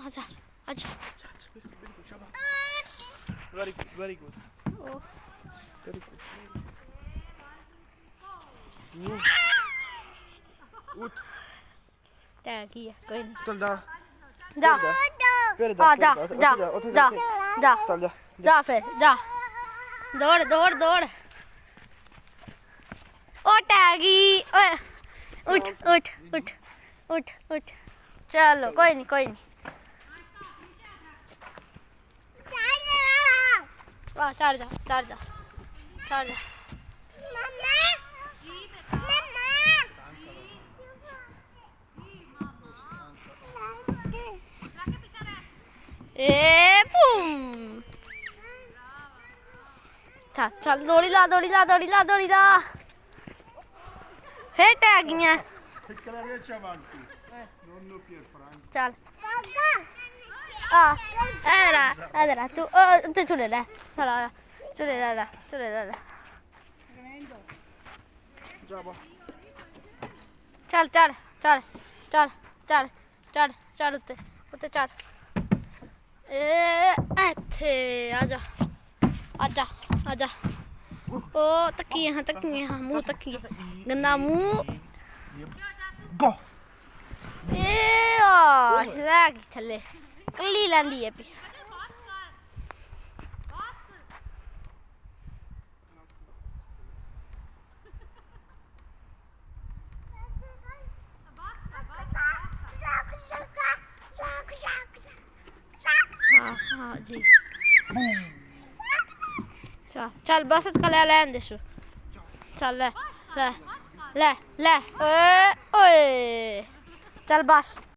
आजा आजा very good very good very good उठ टैग ही है कोई नहीं चल जा जा फिर आ जा जा जा जा चल जा जा फिर जा दौड़ दौड़ दौड़ ओ टैगी ओए उठ उठ उठ उठ उठ चलो कोई नहीं कोई नहीं वाह चढ़ जा चढ़ जा चढ़ जा ए बूम चल चल दौड़ी ला दौड़ी ला दौड़ी ला दौड़ी ला फिर टैगियां चल आ इधर तू तू चुने ले चल आ चुने ले चुने ले चल चढ़ चढ़ चढ़ चढ़ चढ़ चढ़ उत्ते उत्ते चढ़ ए ਇੱਥੇ आजा आजा आजा ओ तकिए हाँ मुंह तकिए गंदा मुंह गो ए आ ਲੈ ਗਈ ਥੱਲੇ ਕੱਲੀ ਲੈਂਦੀ ਹੈ ਪੀ हाँ जी चल चल बस कला लैन दे चल ले ले ले ले ओए ओए चल बस